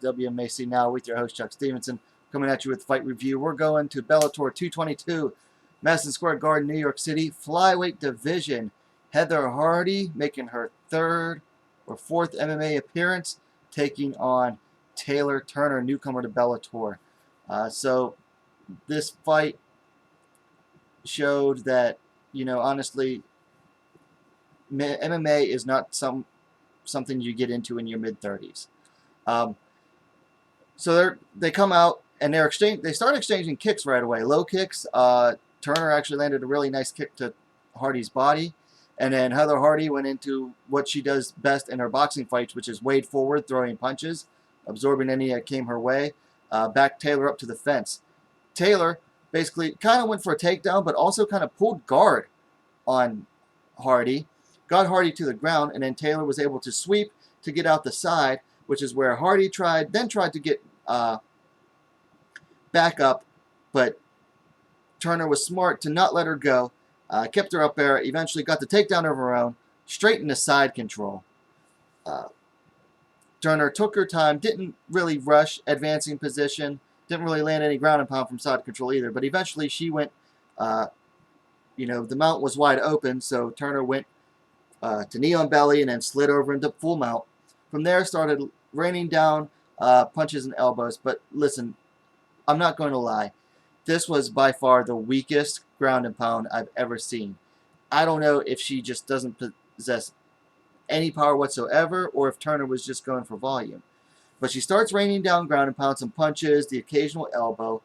WMMA Now with your host Chuck Stevenson, coming at you with fight review. We're going to Bellator 222, Madison Square Garden, New York City, flyweight division. Heather Hardy making her third or fourth MMA appearance, taking on Taylor Turner, newcomer to Bellator. So this fight showed that, honestly, MMA is not something you get into in your mid-30s. So they come out and they start exchanging kicks right away. Low kicks. Turner actually landed a really nice kick to Hardy's body. And then Heather Hardy went into what she does best in her boxing fights, which is wade forward, throwing punches, absorbing any that came her way. Backed Taylor up to the fence. Taylor basically kind of went for a takedown, but also kind of pulled guard on Hardy. Got Hardy to the ground, and then Taylor was able to sweep to get out the side, which is where Hardy tried to get back up, but Turner was smart to not let her go, kept her up there, eventually got the takedown of her own, straight into side control. Turner took her time, didn't really rush advancing position, didn't really land any ground and pound from side control either, but eventually she went, the mount was wide open, so Turner went to knee on belly and then slid over into full mount. From there, started raining down punches and elbows. But listen, I'm not going to lie. This was by far the weakest ground and pound I've ever seen. I don't know if she just doesn't possess any power whatsoever or if Turner was just going for volume. But she starts raining down ground and pound, some punches, the occasional elbow.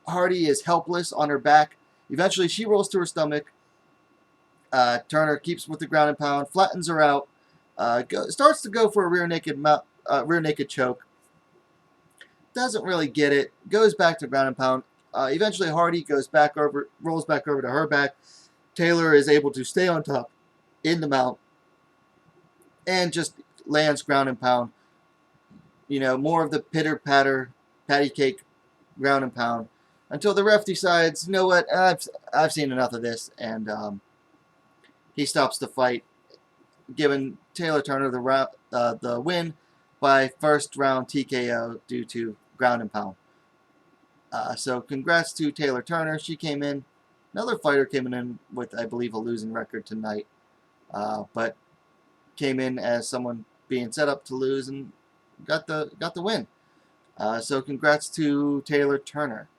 Hardy is helpless on her back. Eventually, she rolls to her stomach. Turner keeps with the ground and pound, flattens her out, starts to go for a rear naked choke. Doesn't really get it. Goes back to ground and pound. Eventually, Hardy rolls back over to her back. Taylor is able to stay on top in the mount and just lands ground and pound. More of the pitter-patter, patty cake ground and pound until the ref decides, you know what, I've seen enough of this, and he stops the fight, giving Taylor Turner the win by first round TKO due to ground and pound. So congrats to Taylor Turner. She came in. Another fighter came in with, I believe, a losing record tonight, but came in as someone being set up to lose and got the win. So congrats to Taylor Turner.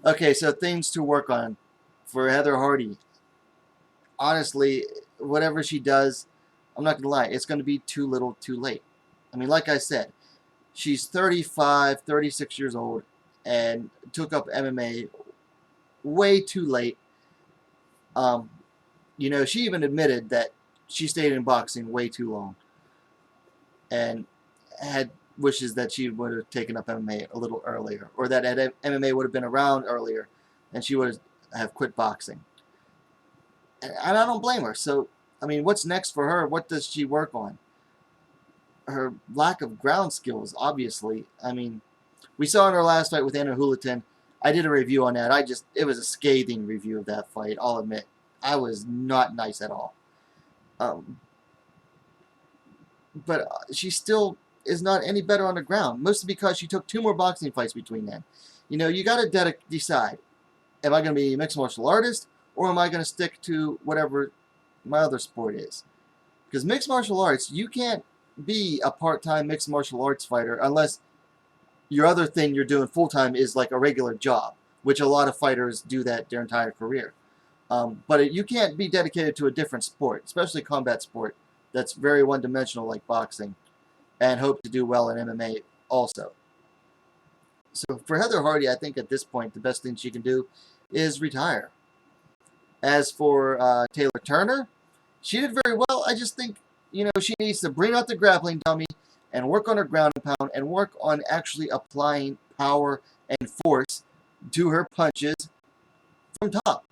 Okay, so things to work on for Heather Hardy. Honestly, whatever she does, I'm not going to lie, it's going to be too little too late. I mean, like I said, she's 35, 36 years old and took up MMA way too late. She even admitted that she stayed in boxing way too long and had wishes that she would have taken up MMA a little earlier, or that MMA would have been around earlier and she would have quit boxing. And I don't blame her. So, I mean, what's next for her? What does she work on? Her lack of ground skills, obviously. I mean, we saw in her last fight with Anna Houlihan. I did a review on that. It was a scathing review of that fight, I'll admit. I was not nice at all. But she still is not any better on the ground, mostly because she took 2 more boxing fights between then. You got to decide, am I going to be a mixed martial artist, or am I going to stick to whatever my other sport is? Because mixed martial arts, you can't be a part-time mixed martial arts fighter unless your other thing you're doing full-time is like a regular job, which a lot of fighters do that their entire career. But you can't be dedicated to a different sport, especially combat sport, that's very one-dimensional like boxing, and hope to do well in MMA also. So for Heather Hardy, I think at this point the best thing she can do is retire. As for Taylor Turner, she did very well. I just think, she needs to bring out the grappling dummy and work on her ground and pound and work on actually applying power and force to her punches from top.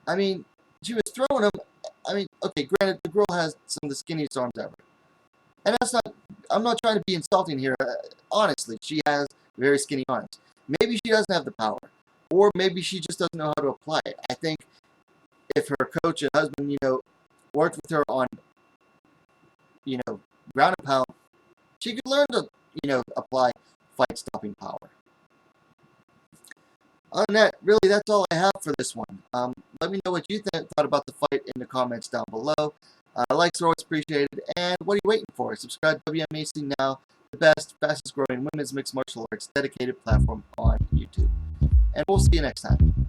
I mean, she was throwing them. I mean, okay, granted, the girl has some of the skinniest arms ever. And I'm not trying to be insulting here. Honestly, she has very skinny arms. Maybe she doesn't have the power. Or maybe she just doesn't know how to apply it. I think if her coach and husband, worked with her on, ground and pound, she could learn to, apply fight-stopping power. Other than that, really, that's all I have for this one. Let me know what you thought about the fight in the comments down below. Likes are always appreciated. And what are you waiting for? Subscribe to WMMA now, the best, fastest growing women's mixed martial arts dedicated platform on YouTube. And we'll see you next time.